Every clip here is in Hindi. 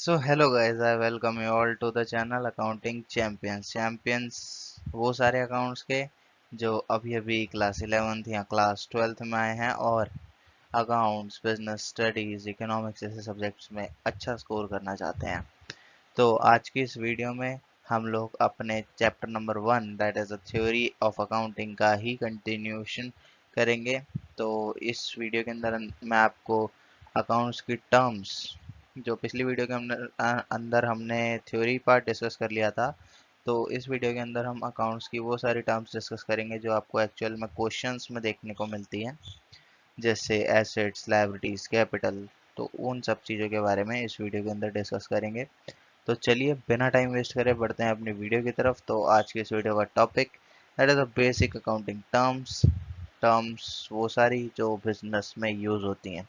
So hello guys, I welcome you all to the channel Accounting Champions. Champions वो सारे अकाउंट्स के जो अभी अभी क्लास 11th या क्लास 12th में आए हैं और अकाउंट्स, बिजनेस स्टडीज, इकोनॉमिक्स जैसे सब्जेक्ट्स में अच्छा स्कोर करना चाहते हैं। तो आज की इस वीडियो में हम लोग अपने chapter number 1 that is the theory of accounting का ही कंटिन्यूशन करेंगे। तो इस वीडियो के अंदर मैं आपको अकाउंट्स की टर्म्स जो पिछली वीडियो के अंदर हमने थ्योरी पार्ट डिस्कस कर लिया था, तो इस वीडियो के अंदर हम अकाउंट्स की वो सारी टर्म्स डिस्कस करेंगे जो आपको एक्चुअल में क्वेश्चंस में देखने को मिलती हैं, जैसे एसेट्स, लायबिलिटीज, कैपिटल। तो उन सब चीज़ों के बारे में इस वीडियो के अंदर डिस्कस करेंगे। तो चलिए बिना टाइम वेस्ट करे बढ़ते हैं अपनी वीडियो की तरफ। तो आज की इस वीडियो का topic that is the basic accounting terms. Terms वो सारी जो बिजनेस में यूज होती हैं।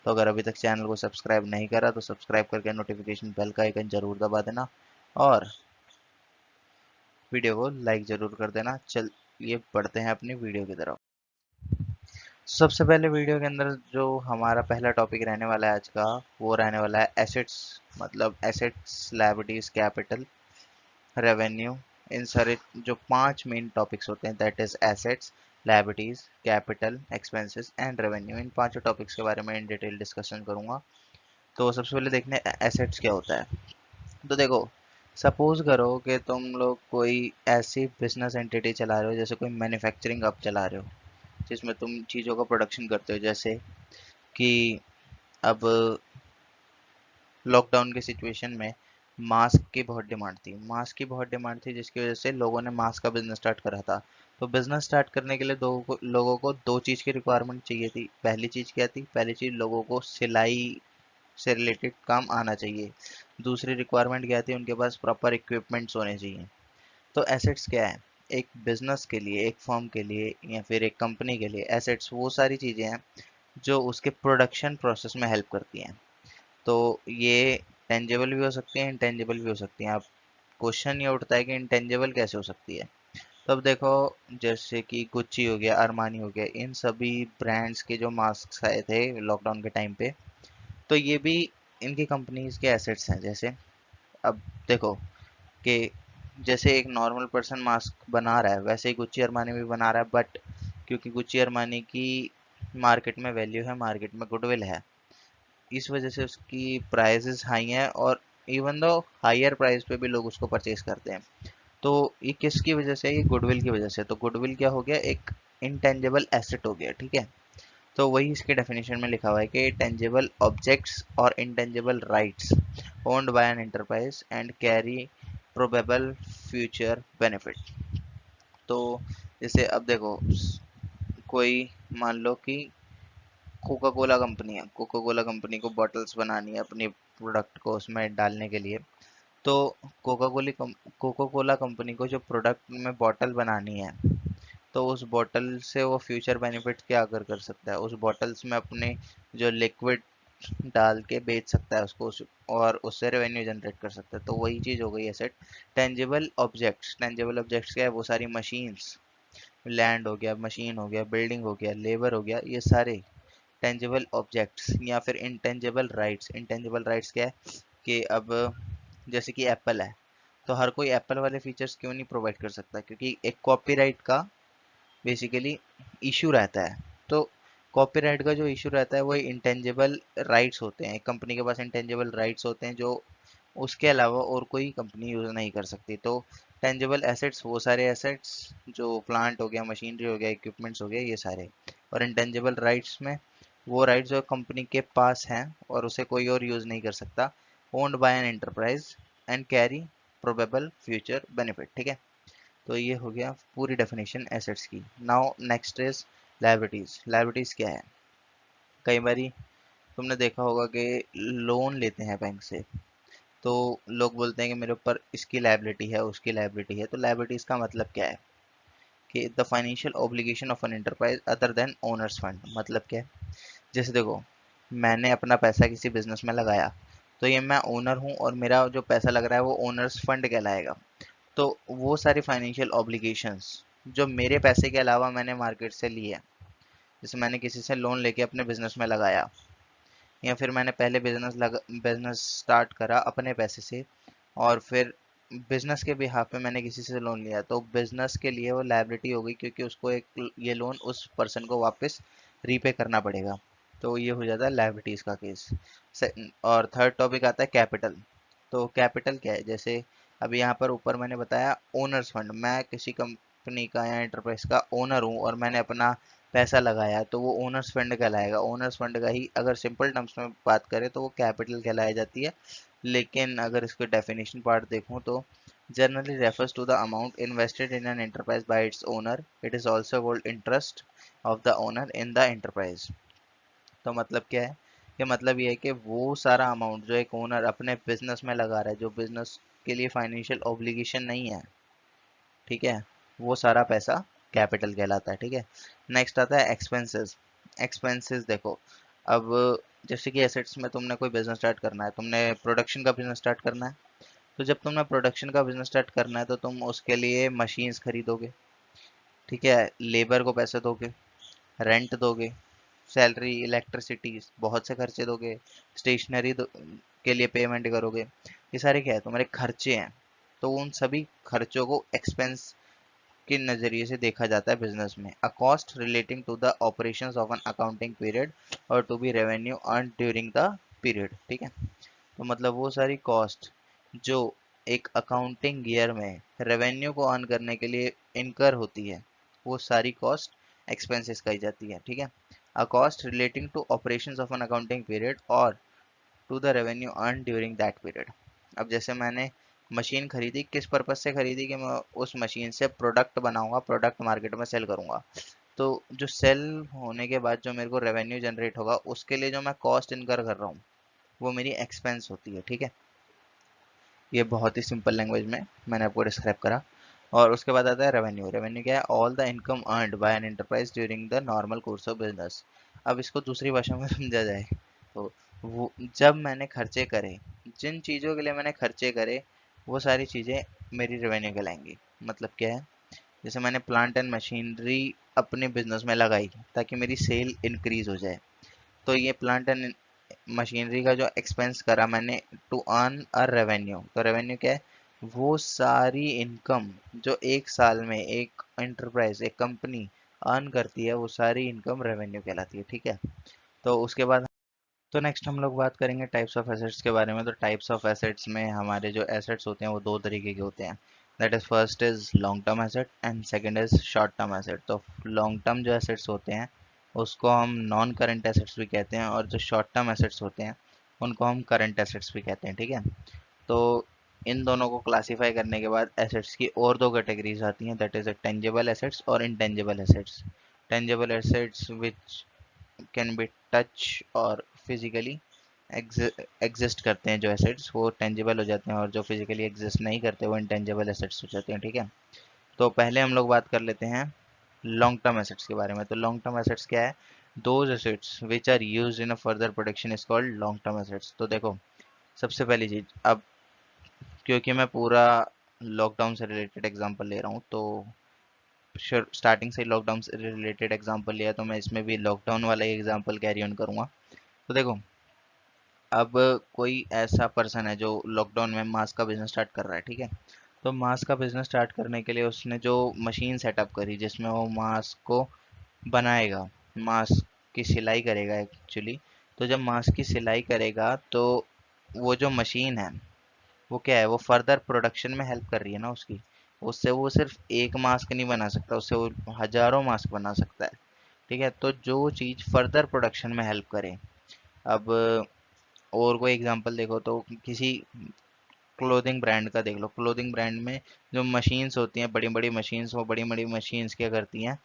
तो अगर अभी तक चैनल को सब्सक्राइब नहीं करा तो सब्सक्राइब करके नोटिफिकेशन बेल का आइकन जरूर दबा देना और वीडियो को लाइक जरूर कर देना। चलिए बढ़ते हैं अपनी वीडियो की तरफ। सबसे पहले वीडियो के अंदर जो हमारा पहला टॉपिक रहने वाला है आज का, वो रहने वाला है एसेट्स। मतलब एसेट्स, लायबिलिटीज, कैपिटल, रेवेन्यू। इन सारे जो 5 मेन टॉपिक्स होते हैं that is assets, liabilities, capital, expenses and revenue. इन पांचों टॉपिक्स के बारे में इन डिटेल डिस्कशन करूंगा। तो सबसे पहले देखने एसेट्स क्या होता है। तो देखो, सपोज करो कि तुम लोग कोई ऐसी बिजनेस एंटिटी चला रहे हो, जैसे कोई मैन्युफैक्चरिंग आप चला रहे हो जिसमें तुम चीज़ों का प्रोडक्शन करते हो। जैसे कि अब लॉकडाउन की सिचुएशन में मास्क की बहुत डिमांड थी, जिसकी वजह से लोगों ने मास्क का बिजनेस स्टार्ट करा था। तो बिजनेस स्टार्ट करने के लिए लोगों को दो चीज़ की रिक्वायरमेंट चाहिए थी। पहली चीज़ क्या थी? पहली चीज़, लोगों को सिलाई से रिलेटेड काम आना चाहिए। दूसरी रिक्वायरमेंट क्या थी? उनके पास प्रॉपर इक्विपमेंट्स होने चाहिए। तो एसेट्स क्या है? एक बिजनेस के लिए, एक फर्म के लिए या फिर एक कंपनी के लिए एसेट्स वो सारी चीज़ें हैं जो उसके प्रोडक्शन प्रोसेस में हेल्प करती हैं। तो ये टेंजेबल भी हो सकती हैं, इंटेंजिबल भी हो सकती हैं। अब क्वेश्चन ये उठता है कि इंटेंजिबल कैसे हो सकती है। तो अब देखो, जैसे कि गुच्ची हो गया, अरमानी हो गया, इन सभी ब्रांड्स के जो मास्क आए थे लॉकडाउन के टाइम पे, तो ये भी इनकी कंपनीज के एसेट्स हैं। जैसे अब देखो कि जैसे एक नॉर्मल पर्सन मास्क बना रहा है, वैसे ही गुच्ची अरमानी भी बना रहा है, बट क्योंकि गुच्ची अरमानी की मार्केट में वैल्यू है, मार्केट में गुडविल है, इस वजह से उसकी प्राइसेस हाई हैं और इवन दो हायर प्राइस पे भी लोग उसको परचेज करते हैं। तो ये किसकी वजह से? ये गुडविल की वजह से। तो गुडविल क्या हो गया? एक इंटेंजिबल एसेट हो गया, ठीक है। तो वही इसके डेफिनेशन में लिखा हुआ है कि टेंजिबल ऑब्जेक्ट्स और intangible rights owned by an enterprise and carry probable future benefit. तो जैसे अब देखो, कोई मान लो कि कोका कोला कंपनी है, कोका कोला कंपनी को बॉटल्स बनानी है अपनी प्रोडक्ट को उसमें डालने के लिए। तो कोका कोला कंपनी को जो प्रोडक्ट में बॉटल बनानी है, तो उस बॉटल से वो फ्यूचर बेनिफिट क्या कर सकता है? उस बॉटल्स में अपने जो लिक्विड डाल के बेच सकता है उसको, और उससे रेवेन्यू जनरेट कर सकता है। तो वही चीज़ हो गई एसेट। टेंजिबल ऑब्जेक्ट्स क्या है? वो सारी मशीन्स, लैंड हो गया, मशीन हो गया, बिल्डिंग हो गया, लेबर हो गया, ये सारे टेंजिबल ऑब्जेक्ट्स। या फिर इंटेंजिबल राइट्स। इंटेंजिबल राइट्स क्या है कि अब जैसे कि एप्पल है, तो हर कोई एप्पल वाले फीचर्स क्यों नहीं प्रोवाइड कर सकता? क्योंकि एक कॉपीराइट का बेसिकली इशू रहता है। तो कॉपीराइट का जो इशू रहता है वो इंटेंजिबल राइट्स होते हैं। एक कंपनी के पास इंटेंजिबल राइट्स होते हैं जो उसके अलावा और कोई कंपनी यूज़ नहीं कर सकती। तो टेंजिबल एसेट्स वो सारे एसेट्स जो प्लांट हो गया, मशीनरी हो गया, इक्विपमेंट्स हो गया, ये सारे। और इंटेंजिबल राइट्स में वो राइट्स जो कंपनी के पास हैं और उसे कोई और यूज़ नहीं कर सकता, owned by an enterprise and carry probable future benefit, ठीक है। तो ये हो गया पूरी डेफिनेशन एसेट्स की। Now next is liabilities. Liabilities क्या है? कई बारी तुमने देखा होगा कि लोन लेते हैं बैंक से, तो लोग बोलते हैं कि मेरे ऊपर इसकी लायबिलिटी है, उसकी लायबिलिटी है। तो लायबिलिटीज का मतलब क्या है कि the financial obligation of an enterprise other than owner's fund. मतलब क्या है? जैसे देखो, मैंने अपना पैसा किसी बिजनेस में लगाया, तो ये मैं ओनर हूँ और मेरा जो पैसा लग रहा है वो ओनर्स फंड कहलाएगा। तो वो सारी फाइनेंशियल ऑब्लिगेशंस जो मेरे पैसे के अलावा मैंने मार्केट से लिए, जैसे मैंने किसी से लोन लेके अपने बिजनेस में लगाया, या फिर मैंने पहले बिजनेस स्टार्ट करा अपने पैसे से, और फिर बिजनेस के बिहाफ पे मैंने किसी से लोन लिया, तो बिजनेस के लिए वो लायबिलिटी हो गई, क्योंकि उसको एक ये लोन उस पर्सन को वापस रीपे करना पड़ेगा। तो ये हो जाता है लायबिलिटीज का केस। और थर्ड टॉपिक आता है कैपिटल। तो कैपिटल क्या है, जैसे अभी यहाँ पर ऊपर मैंने बताया ओनर्स फंड, मैं किसी कंपनी का या एंटरप्राइज का ओनर हूँ और मैंने अपना पैसा लगाया, तो वो ओनर्स फंड कहलाएगा। ओनर्स फंड का ही अगर सिंपल टर्म्स में बात करें तो वो कैपिटल कहलाई जाती है। लेकिन अगर इसके डेफिनेशन पार्ट देखूं तो generally refers to the amount invested in an enterprise by its owner, it is also called interest of the owner in the enterprise. तो मतलब क्या है, कि मतलब ये है कि वो सारा अमाउंट जो एक ओनर अपने बिजनेस में लगा रहा है, जो बिजनेस के लिए फाइनेंशियल ऑब्लिगेशन नहीं है, ठीक है, वो सारा पैसा कैपिटल कहलाता है। ठीक है, नेक्स्ट आता है एक्सपेंसेस। एक्सपेंसेस देखो, अब जैसे कि एसेट्स में तुमने कोई बिजनेस स्टार्ट करना है, तुमने प्रोडक्शन का बिजनेस स्टार्ट करना है, तो जब तुमने प्रोडक्शन का बिजनेस स्टार्ट करना है तो तुम उसके लिए मशीन्स खरीदोगे, ठीक है, लेबर को पैसे दोगे, रेंट दोगे, सैलरी, इलेक्ट्रिसिटी, बहुत से खर्चे दोगे, स्टेशनरी के लिए पेमेंट करोगे। ये सारे क्या है, तुम्हारे खर्चे हैं। तो उन सभी खर्चों को एक्सपेंस के नजरिए से देखा जाता है बिजनेस में। A cost relating to the operations of an accounting period और to be revenue earn during the period. ठीक है, तो मतलब वो सारी कॉस्ट जो एक अकाउंटिंग ईयर में रेवेन्यू को अर्न करने के लिए इनकर होती है, वो सारी कॉस्ट एक्सपेंसेस कही जाती है। ठीक है, a cost relating to operations of an accounting period और to the revenue earn during that period. अब जैसे मैंने मशीन खरीदी, किस पर्पज से खरीदी, कि मैं उस मशीन से प्रोडक्ट बनाऊंगा, प्रोडक्ट मार्केट में सेल करूंगा। तो जो सेल होने के बाद जो मेरे को रेवेन्यू जनरेट होगा, उसके लिए जो मैं कॉस्ट इनकर कर रहा हूँ, वो मेरी एक्सपेंस होती है। ठीक है, ये बहुत ही सिंपल लैंग्वेज में मैंने आपको डिस्क्राइब करा। और उसके बाद आता है रेवेन्यू। रेवेन्यू क्या है, all the income earned bye an enterprise during the normal course of business. अब इसको दूसरी भाषा में समझा जाए तो वो जब मैंने खर्चे करे, जिन चीज़ों के लिए मैंने खर्चे करे, वो सारी चीज़ें मेरी रेवेन्यू कहलाएंगी। मतलब क्या है, जैसे मैंने प्लांट एंड मशीनरी अपने बिजनेस में लगाई ताकि मेरी सेल इंक्रीज हो जाए, तो ये प्लांट एंड मशीनरी का जो एक्सपेंस करा मैंने टू अर्न अ रेवेन्यू। तो रेवेन्यू क्या है, वो सारी इनकम जो एक साल में एक एंटरप्राइज, एक कंपनी अर्न करती है, वो सारी इनकम रेवेन्यू कहलाती है। ठीक है, तो उसके बाद तो नेक्स्ट हम लोग बात करेंगे टाइप्स ऑफ एसेट्स के बारे में। तो टाइप्स ऑफ एसेट्स में हमारे जो एसेट्स होते हैं वो दो तरीके के होते हैं। That is first is long term asset and second is short term asset. तो लॉन्ग टर्म जो एसेट्स होते हैं उसको हम नॉन करंट एसेट्स भी कहते हैं, और जो शॉर्ट टर्म एसेट्स होते हैं उनको हम करंट एसेट्स भी कहते हैं। ठीक है, तो इन दोनों को क्लासीफाई करने के बाद एसेट्स की और दो कैटेगरीज आती हैं, दैट इज टेंजेबल एसेट्स और intangible assets. Tangible assets which can be touch और फिजिकली एग्जिस्ट करते हैं, जो एसेट्स वो टेंजिबल हो जाते हैं, और जो फिजिकली एग्जिस्ट नहीं करते वो इंटेंजिबल एसेट्स हो जाते हैं। ठीक है, तो पहले हम लोग बात कर लेते हैं लॉन्ग टर्म एसेट्स के बारे में। तो लॉन्ग टर्म एसेट्स क्या है, those assets which are used in a further production is called long term assets. तो देखो, सबसे पहली चीज, अब क्योंकि मैं पूरा लॉकडाउन से रिलेटेड एग्जांपल ले रहा हूँ, तो स्टार्टिंग से लॉकडाउन से रिलेटेड एग्जांपल लिया, तो मैं इसमें भी लॉकडाउन वाला ही एग्जांपल कैरी ऑन करूंगा। तो देखो, अब कोई ऐसा पर्सन है जो लॉकडाउन में मास्क का बिजनेस स्टार्ट कर रहा है, ठीक है, तो मास्क का बिजनेस स्टार्ट करने के लिए उसने जो मशीन सेटअप करी जिसमें वो मास्क को बनाएगा, मास्क की सिलाई करेगा एक्चुअली। तो जब मास्क की सिलाई करेगा तो वो जो मशीन है वो क्या है, वो फर्दर प्रोडक्शन में हेल्प कर रही है ना उसकी। उससे वो सिर्फ एक मास्क नहीं बना सकता, उससे वो हजारों मास्क बना सकता है। ठीक है, तो जो चीज़ फर्दर प्रोडक्शन में हेल्प करे। अब और कोई एग्जांपल देखो तो किसी क्लोथिंग ब्रांड का देख लो। क्लोथिंग ब्रांड में जो मशीन्स होती हैं, बड़ी बड़ी मशीन्स, वो बड़ी बड़ी मशीन्स क्या करती हैं,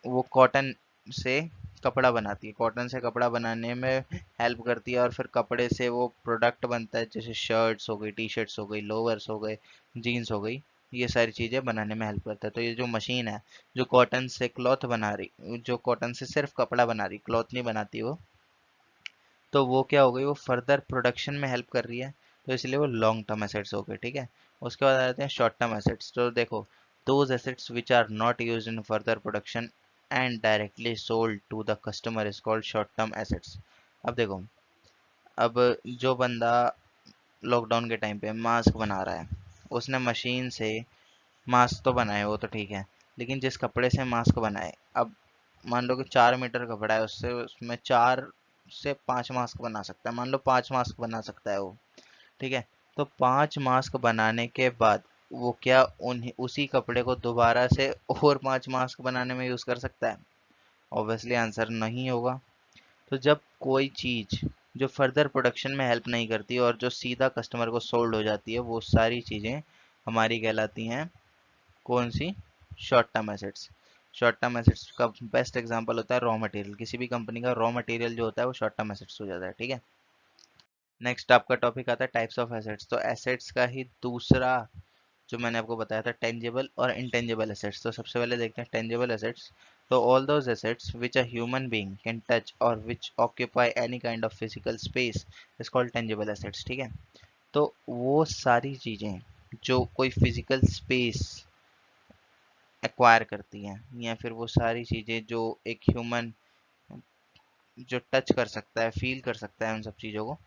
वो कॉटन से कपड़ा बनाती है, कॉटन से कपड़ा बनाने में हेल्प करती है, और फिर कपड़े से वो प्रोडक्ट बनता है, जैसे शर्ट्स हो गई, टी शर्ट्स हो गई, लोअर्स हो गए, जीन्स हो गई। ये सारी चीज़ें बनाने में हेल्प करता है। तो ये जो मशीन है जो कॉटन से क्लॉथ बना रही, जो कॉटन से सिर्फ कपड़ा बना रही, क्लॉथ नहीं बनाती वो, तो वो क्या हो गई, वो फर्दर प्रोडक्शन में हेल्प कर रही है, तो इसलिए वो लॉन्ग टर्म एसेट्स हो गए। ठीक है, उसके बाद आ जाते हैं शॉर्ट टर्म एसेट्स। तो देखो, those assets which are not used in further production and directly sold to the customer is called short term assets. अब देखो, अब जो बंदा लॉकडाउन के टाइम पे मास्क बना रहा है, उसने मशीन से मास्क तो बनाए, वो तो ठीक है, लेकिन जिस कपड़े से मास्क बनाए, अब मान लो कि 4 मीटर कपड़ा है, उससे उसमें 4 से 5 मास्क बना सकता है, मान लो 5 मास्क बना सकता है वो, ठीक है। तो 5 मास्क बनाने के बाद वो क्या उन उसी कपड़े को दोबारा से और 5 मास्क बनाने में यूज कर सकता है? ऑब्वियसली आंसर नहीं होगा। तो जब कोई चीज जो फर्दर प्रोडक्शन में हेल्प नहीं करती और जो सीधा कस्टमर को सोल्ड हो जाती है, वो सारी चीजें हमारी कहलाती हैं कौन सी? Short term assets. Short term assets का बेस्ट एग्जांपल होता है रॉ मटेरियल। किसी भी कंपनी का रॉ मटेरियल जो होता है वो शॉर्ट टर्म एसेट्स हो जाता है, ठीक है। नेक्स्ट आपका टॉपिक आता है टाइप्स ऑफ एसेट्स। तो एसेट्स का ही दूसरा जो मैंने आपको बताया था, टेंजिबल और इनटेंजिबल एसेट्स। तो सबसे पहले देखते हैं टेंजिबल एसेट्स। तो all those assets which a human being can touch और which occupy any kind of physical space is called tangible assets, ठीक है। तो वो सारी चीजें जो कोई फिजिकल स्पेस एक्वायर करती हैं, या फिर वो सारी चीजें जो एक ह्यूमन जो टच कर सकता है, फील कर सकता है उन सब चीज़ों को,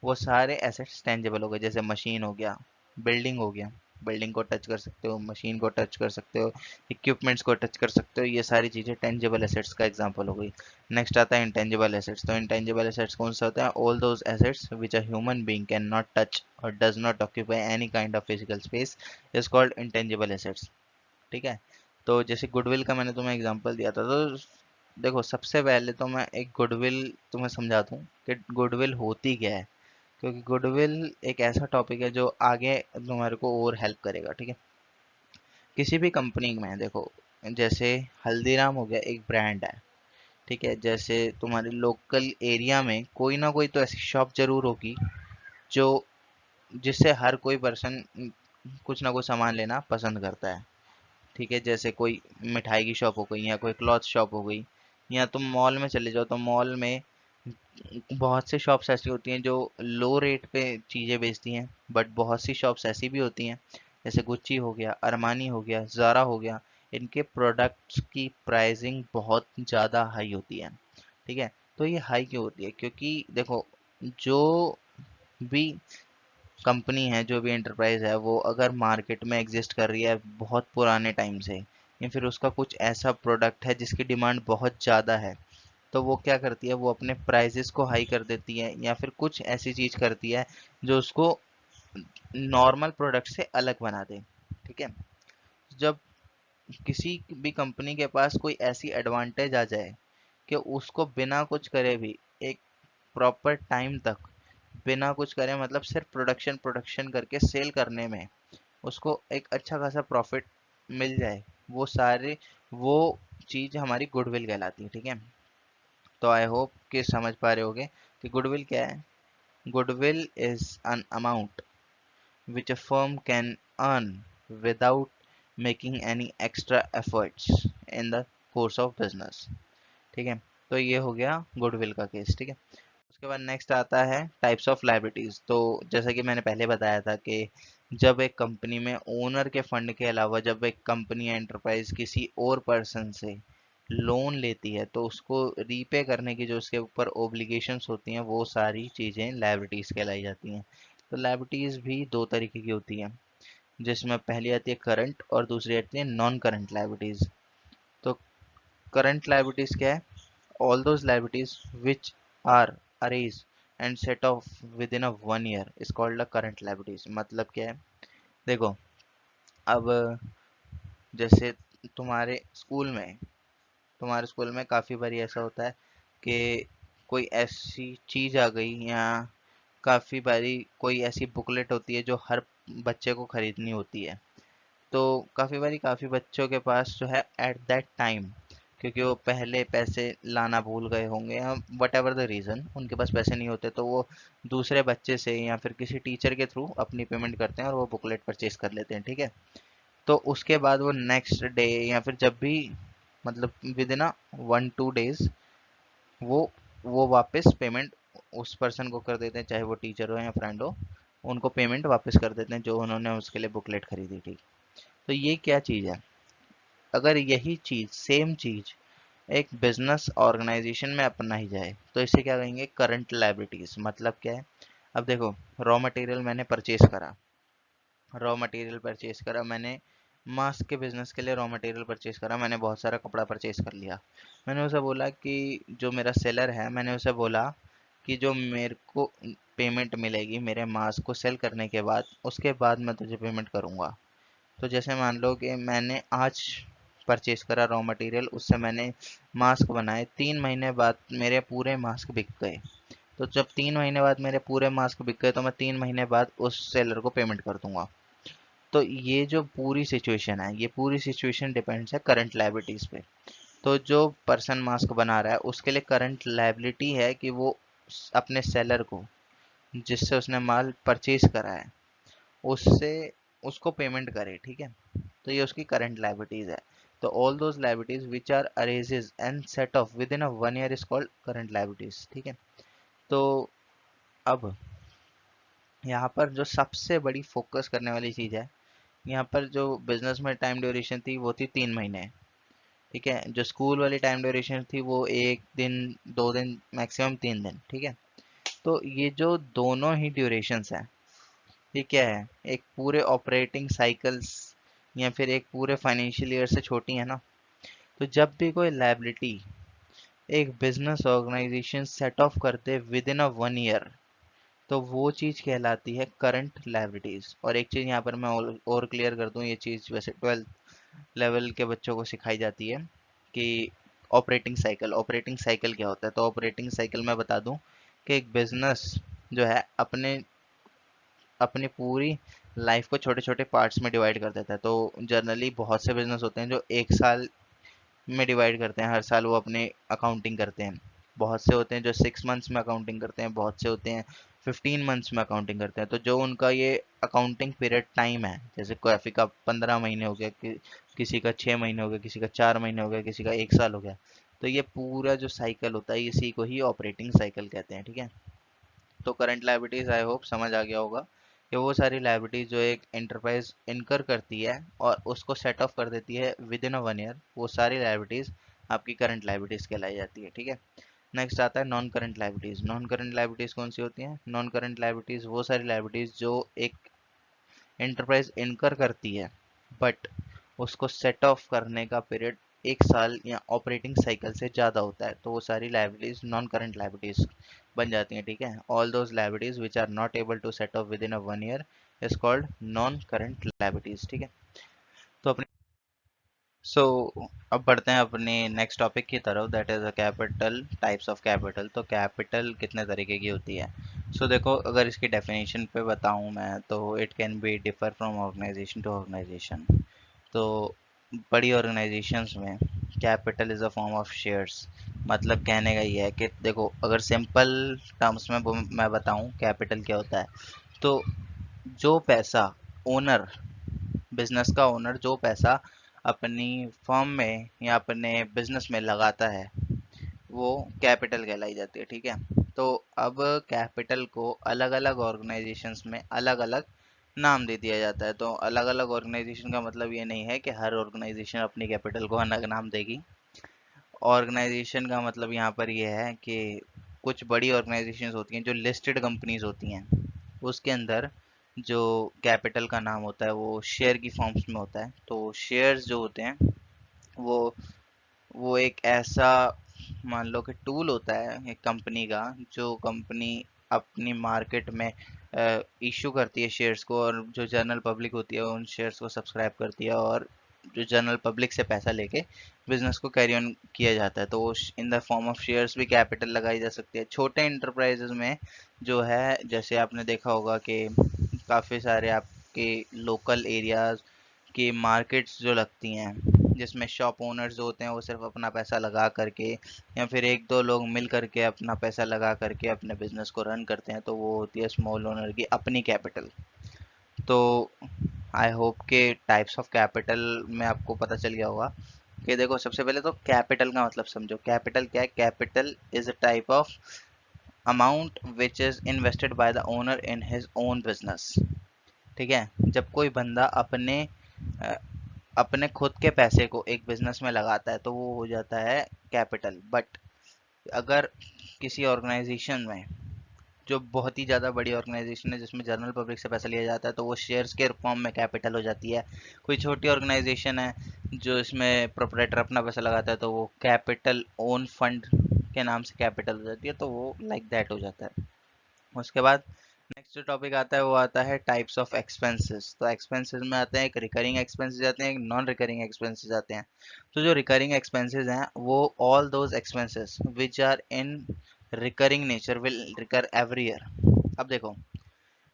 वो सारे एसेट्स टेंजिबल हो गए। जैसे मशीन हो गया, बिल्डिंग हो गया, बिल्डिंग को टच कर सकते हो, मशीन को टच कर सकते हो, इक्विपमेंट्स को टच कर सकते हो, ये सारी चीज़ें टेंजिबल एसेट्स का एग्जांपल हो गई। नेक्स्ट आता है इंटेंजिबल एसेट्स। तो इंटेंजिबल एसेट्स कौन सा होता है? All those assets which a human being can not touch और does not occupy any kind of physical space is called intangible assets, ठीक है। तो जैसे गुडविल का मैंने तुम्हें एग्जांपल दिया था, तो देखो सबसे पहले तो मैं एक गुडविल तुम्हें समझा दूं कि गुडविल होती क्या है, क्योंकि गुडविल एक ऐसा टॉपिक है जो आगे तुम्हारे को और हेल्प करेगा, ठीक है। किसी भी कंपनी में देखो, जैसे हल्दीराम हो गया, एक ब्रांड है, ठीक है। जैसे तुम्हारे लोकल एरिया में कोई ना कोई तो ऐसी शॉप जरूर होगी जो जिससे हर कोई पर्सन कुछ ना कुछ सामान लेना पसंद करता है, ठीक है। जैसे कोई मिठाई की शॉप हो गई, या कोई क्लॉथ शॉप हो गई, या तुम मॉल में चले जाओ तो मॉल में बहुत सी शॉप्स ऐसी होती हैं जो लो रेट पे चीज़ें बेचती हैं, बट बहुत सी शॉप्स ऐसी भी होती हैं, जैसे गुच्ची हो गया, अरमानी हो गया, ज़ारा हो गया, इनके प्रोडक्ट्स की प्राइसिंग बहुत ज़्यादा हाई होती है, ठीक है। तो ये हाई क्यों होती है? क्योंकि देखो, जो भी कंपनी है, जो भी एंटरप्राइज है, वो अगर मार्केट में एग्जिस्ट कर रही है बहुत पुराने टाइम से, या फिर उसका कुछ ऐसा प्रोडक्ट है जिसकी डिमांड बहुत ज़्यादा है, तो वो क्या करती है? वो अपने प्राइजेस को हाई कर देती है, या फिर कुछ ऐसी चीज़ करती है जो उसको नॉर्मल प्रोडक्ट से अलग बना दे, ठीक है। जब किसी भी कंपनी के पास कोई ऐसी एडवांटेज आ जाए कि उसको बिना कुछ करे भी एक प्रॉपर टाइम तक, बिना कुछ करे मतलब सिर्फ प्रोडक्शन प्रोडक्शन करके सेल करने में उसको एक अच्छा खासा प्रॉफिट मिल जाए, वो चीज़ हमारी गुडविल कहलाती है, ठीक है। तो आई होप कि समझ पा रहे होगे कि गुडविल क्या है। Goodwill is an amount which a firm can earn without making any extra efforts in the course of business, ठीक है। तो ये हो गया गुडविल का केस, ठीक है। उसके बाद नेक्स्ट आता है टाइप्स ऑफ लाइबिलिटीज। तो जैसा कि मैंने पहले बताया था कि जब एक कंपनी में ओनर के फंड के अलावा जब एक कंपनी या एंटरप्राइज किसी और पर्सन से लोन लेती है, तो उसको रीपे करने की जो उसके ऊपर ओब्लिगेशंस होती हैं, वो सारी चीज़ें लाइबिलिटीज कहलाई जाती हैं। तो लाइबिलिटीज भी दो तरीके की होती हैं, जिसमें पहली आती है करंट और दूसरी आती है नॉन करंट लाइबिलिटीज। तो करंट लाइबिलिटीज क्या है? All those liabilities which are arise and set off within a 1 year is called a current liabilities। मतलब क्या है? देखो, अब जैसे तुम्हारे स्कूल में तुम्हारे स्कूल में काफ़ी बारी ऐसा होता है कि कोई ऐसी चीज़ आ गई, या काफ़ी बारी कोई ऐसी बुकलेट होती है जो हर बच्चे को खरीदनी होती है। तो काफ़ी बारी काफ़ी बच्चों के पास जो है एट दैट टाइम, क्योंकि वो पहले पैसे लाना भूल गए होंगे या वट एवर द रीज़न, उनके पास पैसे नहीं होते, तो वो दूसरे बच्चे से या फिर किसी टीचर के थ्रू अपनी पेमेंट करते हैं और वो बुकलेट परचेज कर लेते हैं, ठीक है। तो उसके बाद वो नेक्स्ट डे या फिर जब भी, मतलब विद इन 1-2 डेज, वो वो वापस पेमेंट उस पर्सन को कर देते हैं, चाहे वो टीचर हो या फ्रेंड हो, उनको पेमेंट वापस कर देते हैं जो उन्होंने उसके लिए बुकलेट खरीदी थी। तो ये क्या चीज़ है? अगर यही चीज़, सेम चीज़ एक बिजनेस ऑर्गेनाइजेशन में अपनाई जाए तो इसे क्या कहेंगे, करंट लायबिलिटीज। मतलब क्या है, अब देखो रॉ मटेरियल मैंने परचेज करा, रॉ मटेरियल परचेज करा मैंने, मास्क के बिजनेस के लिए रॉ मटेरियल परचेज करा मैंने, बहुत सारा कपड़ा परचेज कर लिया। मैंने उसे बोला कि जो मेरा सेलर है, मैंने उसे बोला कि जो मेरे को पेमेंट मिलेगी मेरे मास्क को सेल करने के बाद, उसके बाद मैं तुझे पेमेंट करूँगा। तो जैसे मान लो कि मैंने आज परचेज करा रॉ मटेरियल, उससे मैंने मास्क बनाए, 3 महीने बाद मेरे पूरे मास्क बिक गए। तो जब 3 महीने बाद मेरे पूरे मास्क बिक गए तो मैं 3 महीने बाद उस सेलर को पेमेंट कर दूंगा। तो ये जो पूरी सिचुएशन है, ये पूरी सिचुएशन डिपेंड्स है करंट लायबिलिटीज पे। तो जो पर्सन मास्क बना रहा है उसके लिए करंट लायबिलिटी है कि वो अपने सेलर को, जिससे उसने माल परचेज करा है, उससे उसको पेमेंट करे, ठीक है। तो ये उसकी करंट लायबिलिटीज है। तो all those liabilities which are arises and set off within a 1 year is called current liabilities, ठीक है। तो अब यहाँ पर जो सबसे बड़ी फोकस करने वाली चीज़ है, यहाँ पर जो बिजनेस में टाइम ड्यूरेशन थी वो थी 3 महीने, ठीक है। जो स्कूल वाली टाइम ड्यूरेशन थी वो 1 दिन 2 दिन मैक्सिमम 3 दिन, ठीक है। तो ये जो दोनों ही ड्यूरेशंस हैं, ये क्या है, एक पूरे ऑपरेटिंग साइकिल्स या फिर एक पूरे फाइनेंशियल ईयर से छोटी है ना। तो जब भी कोई लायबिलिटी एक बिजनेस ऑर्गेनाइजेशन सेट ऑफ करते विद इन अ 1 ईयर, तो वो चीज़ कहलाती है करंट लायबिलिटीज। और एक चीज़ यहाँ पर मैं और क्लियर कर दूँ, ये चीज़ वैसे 12th लेवल के बच्चों को सिखाई जाती है कि ऑपरेटिंग साइकिल क्या होता है। तो ऑपरेटिंग साइकिल मैं बता दूं कि एक बिजनेस जो है अपने अपनी पूरी लाइफ को छोटे छोटे पार्ट्स में डिवाइड कर देता है। तो जनरली बहुत से बिजनेस होते हैं जो 1 साल में डिवाइड करते हैं, हर साल वो अपनी अकाउंटिंग करते हैं। बहुत से होते हैं जो 6 मंथ्स में अकाउंटिंग करते हैं, बहुत से होते हैं 15 मंथ्स में अकाउंटिंग करते हैं। तो जो उनका ये अकाउंटिंग पीरियड टाइम है, जैसे काफ़ी का 15 महीने हो गया, किसी का 6 महीने हो गया, किसी का 4 महीने हो गया, किसी का 1 साल हो गया। तो ये पूरा जो साइकिल होता है इसी को ही ऑपरेटिंग साइकिल कहते हैं, ठीक है। तो करंट लायबिलिटीज आई होप समझ आ गया होगा कि वो सारी लायबिलिटीज जो एक एंटरप्राइज इनकर करती है और उसको सेट ऑफ कर देती है विद इन अ 1 ईयर, वो सारी लायबिलिटीज आपकी करंट लायबिलिटीज कहलाई जाती है, ठीक है। नेक्स्ट आता है non current liabilities. Non current liabilities कौन सी होती हैं? नॉन करंट लायबिलिटीज वो सारी लायबिलिटीज जो एक एंटरप्राइज इनकर करती है बट उसको सेट ऑफ करने का पीरियड 1 साल या ऑपरेटिंग साइकिल से ज़्यादा होता है, तो वो सारी लायबिलिटीज नॉन करंट लायबिलिटीज बन जाती हैं, ठीक है। All those liabilities which are not able to set off within a 1 year is called non current liabilities, ठीक है। तो अपने सो अब बढ़ते हैं अपने नेक्स्ट टॉपिक की तरफ, that is a capital, types of capital. तो कैपिटल कितने तरीके की होती है? देखो अगर इसकी डेफिनेशन पे बताऊं मैं, तो it can be differ from organisation to organisation. तो बड़ी ऑर्गेनाइजेशंस में capital is a form of shares. मतलब कहने का ये है कि देखो अगर सिंपल टर्म्स में मैं बताऊं कैपिटल क्या होता है, तो जो पैसा ओनर, बिजनेस का ओनर जो पैसा अपनी फर्म में या अपने बिजनेस में लगाता है, वो कैपिटल कहलाई जाती है, ठीक है। तो अब कैपिटल को अलग अलग ऑर्गेनाइजेशंस में अलग अलग नाम दे दिया जाता है। तो अलग अलग ऑर्गेनाइजेशन का मतलब ये नहीं है कि हर ऑर्गेनाइजेशन अपनी कैपिटल को अलग नाम देगी। ऑर्गेनाइजेशन का मतलब यहाँ पर ये है कि कुछ बड़ी ऑर्गेनाइजेशंस होती हैं जो लिस्टेड कंपनीज होती हैं, उसके अंदर जो कैपिटल का नाम होता है वो शेयर की फॉर्म्स में होता है। तो शेयर्स जो होते हैं वो वो एक ऐसा मान लो कि टूल होता है एक कंपनी का, जो कंपनी अपनी मार्केट में इशू करती है शेयर्स को, और जो जनरल पब्लिक होती है उन शेयर्स को सब्सक्राइब करती है, और जो जनरल पब्लिक से पैसा लेके बिजनेस को कैरी ऑन किया जाता है। तो वो in the form of shares भी कैपिटल लगाई जा सकती है। छोटे इंटरप्राइजेज में जो है, जैसे आपने देखा होगा कि काफ़ी सारे आपके लोकल एरियाज की मार्केट्स जो लगती हैं, जिसमें शॉप ओनर्स जो होते हैं वो सिर्फ अपना पैसा लगा करके या फिर एक दो लोग मिल करके अपना पैसा लगा करके अपने बिजनेस को रन करते हैं, तो वो होती है स्मॉल ओनर की अपनी कैपिटल। तो आई होप के टाइप्स ऑफ कैपिटल में आपको पता चल गया होगा कि देखो सबसे पहले तो कैपिटल का मतलब समझो। कैपिटल क्या है? Capital is a type of amount which is invested by the owner in his own business, ठीक है। जब कोई बंदा अपने अपने खुद के पैसे को एक बिजनेस में लगाता है तो वो हो जाता है कैपिटल। बट अगर किसी ऑर्गेनाइजेशन में, जो बहुत ही ज़्यादा बड़ी ऑर्गेनाइजेशन है जिसमें जनरल पब्लिक से पैसा लिया जाता है, तो वो शेयर्स के फॉर्म में कैपिटल हो जाती है। कोई छोटी ऑर्गेनाइजेशन है जो इसमें प्रोपराइटर अपना पैसा लगाता है तो वो कैपिटल ओन फंड के नाम से कैपिटल हो जाती है, तो वो लाइक दैट हो जाता है। उसके बाद नेक्स्ट जो टॉपिक आता है वो आता है टाइप्स ऑफ एक्सपेंसेस। तो एक्सपेंसेस में आते हैं एक रिकरिंग एक्सपेंसेस आते हैं, एक नॉन रिकरिंग एक्सपेंसेस आते हैं। तो जो रिकरिंग एक्सपेंसेस हैं वो all those expenses which are in recurring nature will recur every year. अब देखो,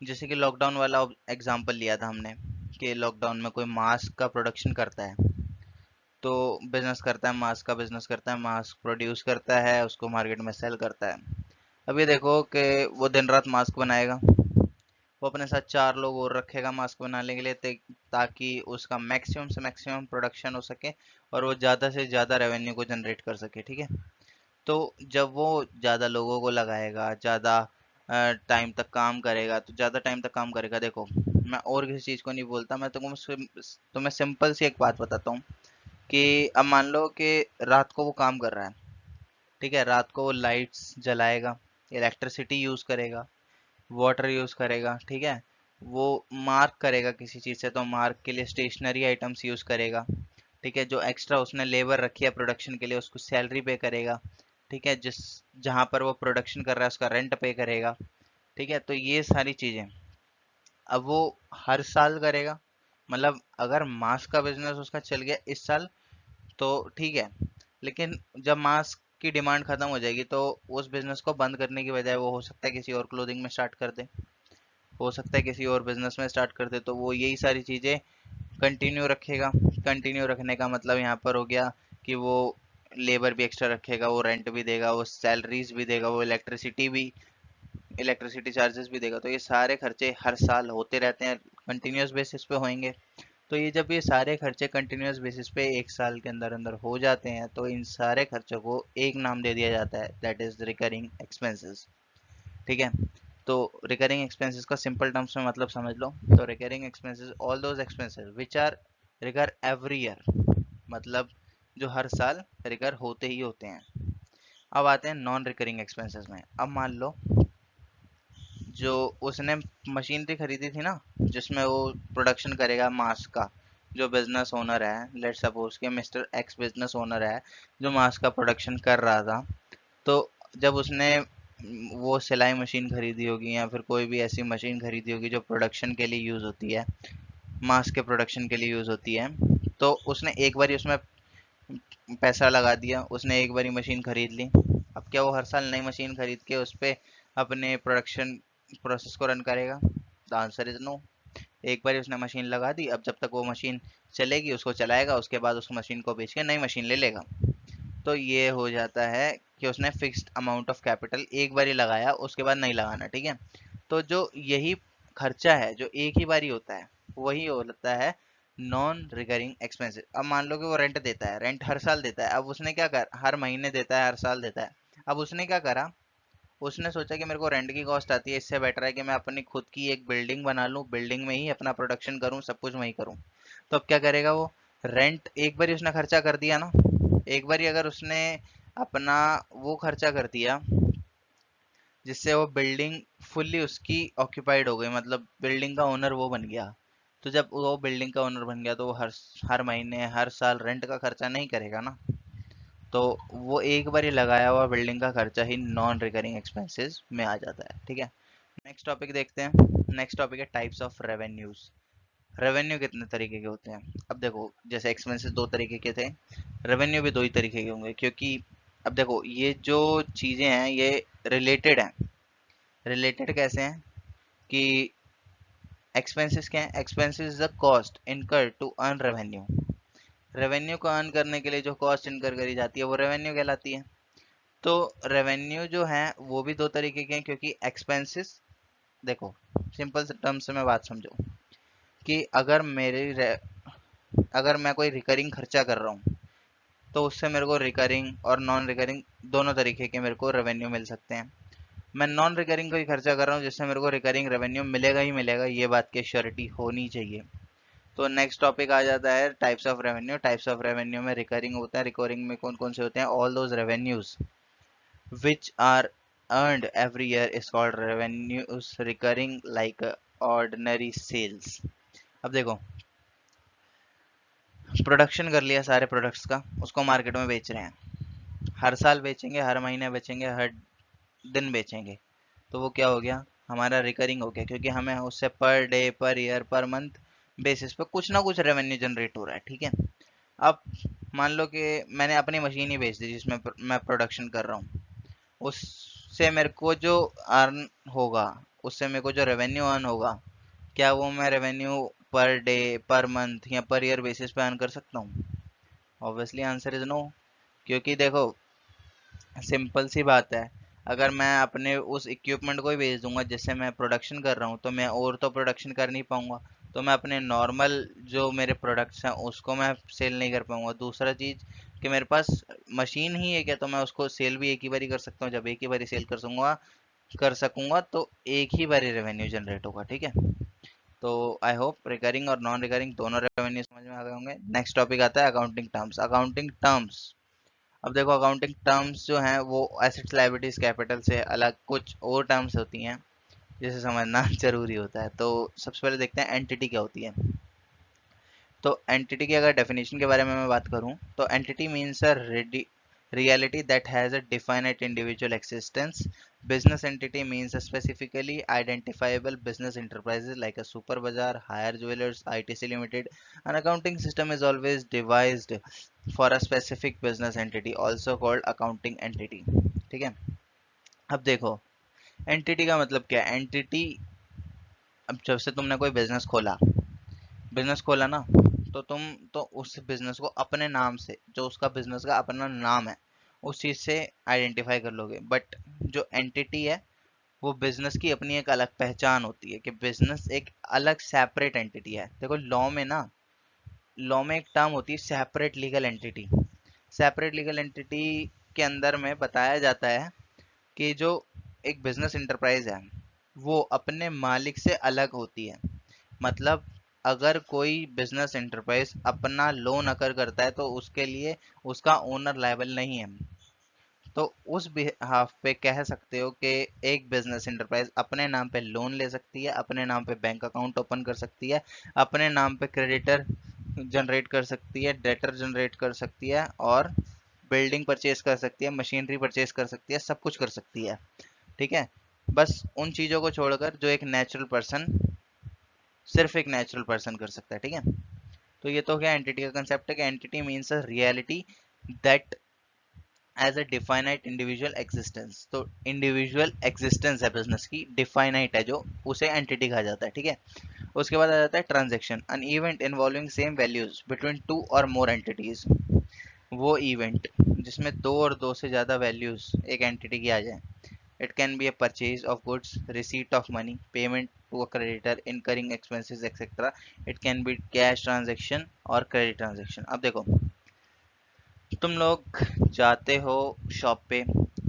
जैसे कि लॉकडाउन वाला एग्जांपल लिया था हमने कि लॉकडाउन में कोई मास्क का प्रोडक्शन करता है, तो बिजनेस करता है, मास्क का बिजनेस करता है, मास्क प्रोड्यूस करता है, उसको मार्केट में सेल करता है। अब ये देखो कि वो दिन रात मास्क बनाएगा, वो अपने साथ 4 लोग और रखेगा मास्क बनाने के लिए, ताकि उसका मैक्सिमम से मैक्सिमम प्रोडक्शन हो सके और वो ज़्यादा से ज़्यादा रेवेन्यू को जनरेट कर सके, ठीक है। तो जब वो ज़्यादा लोगों को लगाएगा, ज़्यादा टाइम तक काम करेगा, तो ज़्यादा टाइम तक काम करेगा। देखो, मैं और किसी चीज़ को नहीं बोलता, मैं तुम्हें सिंपल सी एक बात बताता हूँ कि अब मान लो कि रात को वो काम कर रहा है, ठीक है, रात को वो लाइट्स जलाएगा, इलेक्ट्रिसिटी यूज़ करेगा, वाटर यूज़ करेगा, ठीक है, वो मार्क करेगा किसी चीज़ से तो मार्क के लिए स्टेशनरी आइटम्स यूज़ करेगा, ठीक है, जो एक्स्ट्रा उसने लेबर रखी है प्रोडक्शन के लिए उसको सैलरी पे करेगा, ठीक है, जिस जहाँ पर वो प्रोडक्शन कर रहा है उसका रेंट पे करेगा, ठीक है। तो ये सारी चीज़ें अब वो हर साल करेगा। मतलब अगर मास्क का बिजनेस उसका चल गया इस साल तो ठीक है, लेकिन जब मास्क की डिमांड खत्म हो जाएगी तो उस बिजनेस को बंद करने की बजाय वो हो सकता है किसी और क्लोथिंग में स्टार्ट कर दे, हो सकता है किसी और बिजनेस में स्टार्ट कर दे, तो वो यही सारी चीज़ें कंटिन्यू रखेगा। कंटिन्यू रखने का मतलब यहाँ पर हो गया कि वो लेबर भी एक्स्ट्रा रखेगा, वो रेंट भी देगा, वो सैलरीज भी देगा, वो इलेक्ट्रिसिटी चार्जेस भी देगा। तो ये सारे खर्चे हर साल होते रहते हैं, कंटिन्यूस बेसिस पे होंगे। तो ये जब ये सारे खर्चे कंटिन्यूस बेसिस पे एक साल के अंदर अंदर हो जाते हैं तो इन सारे खर्चों को एक नाम दे दिया जाता है, दैट इज रिकरिंग एक्सपेंसेस, ठीक है। तो रिकरिंग एक्सपेंसेस का सिंपल टर्म्स में मतलब समझ लो। तो recurring expenses all those expenses which are recur every year, मतलब जो हर साल रिकर होते ही होते हैं। अब आते हैं नॉन रिकरिंग एक्सपेंसेस में। अब मान लो जो उसने मशीनरी खरीदी थी ना जिसमें वो प्रोडक्शन करेगा मास्क का, जो बिजनेस ओनर है, लेट सपोज के मिस्टर एक्स बिजनेस ओनर है जो मास्क का प्रोडक्शन कर रहा था, तो जब उसने वो सिलाई मशीन खरीदी होगी या फिर कोई भी ऐसी मशीन खरीदी होगी जो प्रोडक्शन के लिए यूज़ होती है, मास्क के प्रोडक्शन के लिए यूज़ होती है, तो उसने एक बार उसमें पैसा लगा दिया, उसने एक बारी मशीन खरीद ली। अब क्या वो हर साल नई मशीन खरीद के उस पर अपने प्रोडक्शन प्रोसेस को रन करेगा? The answer is no. एक बार उसने मशीन लगा दी, अब जब तक वो मशीन चलेगी उसको चलाएगा, उसके बाद उस मशीन को बेच के नई मशीन ले लेगा। तो ये हो जाता है कि उसने फिक्स्ड अमाउंट ऑफ कैपिटल एक बार ही लगाया, उसके बाद नहीं लगाना, ठीक है। तो जो यही खर्चा है जो एक ही बारी होता है वही होता है नॉन रिकरिंग एक्सपेंसेस। अब मान लो कि वो रेंट देता है, रेंट हर साल देता है, अब उसने क्या कर, हर महीने देता है, हर साल देता है। अब उसने क्या करा, उसने सोचा कि मेरे को रेंट की कॉस्ट आती है, इससे बेटर है कि मैं अपनी खुद की एक बिल्डिंग बना लूँ, बिल्डिंग में ही अपना प्रोडक्शन करूँ, सब कुछ वहीं करूँ। तो अब क्या करेगा वो, रेंट एक बार ही उसने खर्चा कर दिया ना, एक बार ही अगर उसने अपना वो खर्चा कर दिया जिससे वो बिल्डिंग फुल्ली उसकी ऑक्यूपाइड हो गई, मतलब बिल्डिंग का ओनर वो बन गया। तो जब वो बिल्डिंग का ओनर बन गया तो वो हर हर महीने हर साल रेंट का खर्चा नहीं करेगा ना, तो वो एक बार ही लगाया हुआ बिल्डिंग का खर्चा ही नॉन रिकरिंग एक्सपेंसेस में आ जाता है, ठीक है। नेक्स्ट टॉपिक देखते हैं। नेक्स्ट टॉपिक है टाइप्स ऑफ रेवेन्यूज। रेवेन्यू कितने तरीके के होते हैं? अब देखो, जैसे एक्सपेंसेस दो तरीके के थे, रेवेन्यू भी दो ही तरीके के होंगे, क्योंकि अब देखो ये जो चीज़ें हैं ये रिलेटेड हैं। रिलेटेड कैसे हैं कि एक्सपेंसेस क्या है, expenses is the cost incurred to earn revenue. Revenue को अर्न करने के लिए जो कॉस्ट इनकर करी जाती है वो रेवेन्यू कहलाती है। तो रेवेन्यू जो है वो भी दो तरीके के हैं, क्योंकि एक्सपेंसेस, देखो सिंपल टर्म्स से मैं बात समझो कि अगर मैं कोई रिकरिंग खर्चा कर रहा हूँ तो उससे मेरे को रिकरिंग और नॉन रिकरिंग दोनों तरीके के मेरे को रेवेन्यू मिल सकते हैं। मैं नॉन रिकरिंग कोई खर्चा कर रहा हूँ जिससे मेरे को रिकरिंग रेवेन्यू मिलेगा ही मिलेगा, ये बात की श्योरिटी होनी चाहिए। तो नेक्स्ट टॉपिक आ जाता है types of revenue. Types of revenue में रिकरिंग होता है। रिकरिंग में कौन कौन से होते हैं? All those revenues which are earned every year is called revenues recurring like ordinary sales। अब देखो, प्रोडक्शन कर लिया सारे प्रोडक्ट्स का, उसको मार्केट में बेच रहे हैं, हर साल बेचेंगे, हर महीने बेचेंगे, हर दिन बेचेंगे, तो वो क्या हो गया? हमारा रिकरिंग हो गया, क्योंकि हमें उससे per day, per year, per month basis पे कुछ ना कुछ रेवेन्यू जनरेट हो रहा है। ठीक है। अब मान लो कि मैंने अपनी मशीन ही बेच दी जिसमें मैं प्रोडक्शन कर रहा हूँ, उससे मेरे को जो अर्न होगा, उससे मेरे को जो रेवेन्यू अर्न होगा, क्या वो मैं revenue per day, per month या पर ईयर बेसिस पे अर्न कर सकता हूँ? Obviously answer is no. क्योंकि देखो, सिंपल सी बात है, अगर मैं अपने उस इक्विपमेंट को ही बेच दूंगा जिससे मैं प्रोडक्शन कर रहा हूँ, तो मैं और तो प्रोडक्शन कर नहीं पाऊंगा, तो मैं अपने नॉर्मल जो मेरे प्रोडक्ट्स हैं उसको मैं सेल नहीं कर पाऊंगा। दूसरा चीज कि मेरे पास मशीन ही है क्या, तो मैं उसको सेल भी एक ही बारी कर सकता हूँ। जब एक ही बारी सेल कर सकूंगा तो एक ही बारी रेवेन्यू जनरेट होगा। ठीक है। तो आई होप रिकरिंग और नॉन रिकरिंग दोनों रेवेन्यू समझ में आ गए होंगे। नेक्स्ट टॉपिक आता है अकाउंटिंग टर्म्स। अकाउंटिंग टर्म्स, अब देखो अकाउंटिंग टर्म्स जो हैं वो एसेट्स, लायबिलिटीज, कैपिटल से अलग कुछ और टर्म्स होती हैं जिसे समझना जरूरी होता है। तो सबसे पहले देखते हैं एंटिटी क्या होती है। तो एंटिटी की अगर डेफिनेशन के बारे में मैं बात करूं, तो entity means a reality that has a definite individual existence. Business entity means a specifically identifiable business enterprises like a super bazaar, hire jewelers, ITC limited. An accounting system is always devised for a specific business entity, also called accounting entity। ठीक है। अब देखो, एंटिटी का मतलब क्या है? एंटिटी, अब जब से तुमने कोई बिजनेस खोला ना, तो तुम तो उस बिजनेस को अपने नाम से, जो उसका बिजनेस का अपना नाम है, उस चीज से आइडेंटिफाई कर लोगे। बट जो एंटिटी है, वो बिजनेस की अपनी एक अलग पहचान होती है कि बिजनेस एक अलग सेपरेट एंटिटी है। देखो लॉ में एक टर्म होती है separate legal entity. Separate legal entity के अंदर में बताया जाता है कि जो एक बिजनेस इंटरप्राइज है वो अपने मालिक से अलग होती है। मतलब अगर कोई बिजनेस एंटरप्राइज अपना लोन अगर करता है तो उसके लिए उसका ओनर लायबल नहीं है। तो उस बिहाफ पे कह सकते हो कि एक बिजनेस एंटरप्राइज अपने नाम पे लोन ले सकती है, अपने नाम पे बैंक अकाउंट ओपन कर सकती है, अपने नाम पे क्रेडिटर जनरेट कर सकती है, डेटर जनरेट कर सकती है, और बिल्डिंग परचेज कर सकती है, मशीनरी परचेज कर सकती है, सब कुछ कर सकती है। ठीक है। बस उन चीजों को छोड़कर जो एक नेचुरल पर्सन, सिर्फ एक नेचुरल पर्सन कर सकता है। ठीक है। तो ये तो क्या एंटिटी का कंसेप्ट है कि entity means a reality that as a definite individual existence. तो इंडिविजुअल एग्जिस्टेंस है बिजनेस की, डिफाइनाइट है, जो उसे एंटिटी कहा जाता है। ठीक है। उसके बाद आ जाता है transaction, an event involving same values between two और मोर एंटिटीज। वो इवेंट जिसमें दो और दो से ज्यादा वैल्यूज एक एंटिटी की आ जाए। It can B a purchase of goods, receipt of money, payment to a creditor, incurring expenses, etc. It can be cash transaction और credit transaction। अब देखो, तुम लोग जाते हो शॉप पे,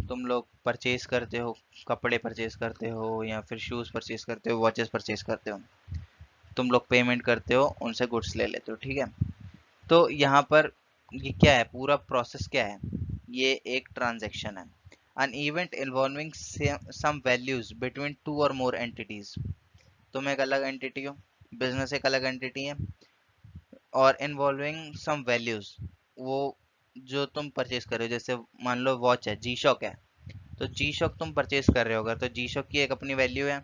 तुम लोग परचेज करते हो, कपड़े परचेज करते हो या फिर शूज परचेज करते हो, वॉचेस परचेज करते हो, तुम लोग पेमेंट करते हो, उनसे गुड्स ले लेते हो। ठीक है। तो यहाँ पर ये क्या है, पूरा प्रोसेस क्या है? ये एक ट्रांजैक्शन है, an event involving some values between two or more entities। तुम एक अलग एंटिटी हो, बिजनेस एक अलग एंटिटी है, और इन्वॉल्विंग सम वैल्यूज, वो जो तुम परचेज कर रहे हो, जैसे मान लो वॉच है, जी शॉक है, तो जी शॉक तुम परचेज कर रहे हो अगर, तो जी शॉक की एक अपनी वैल्यू है।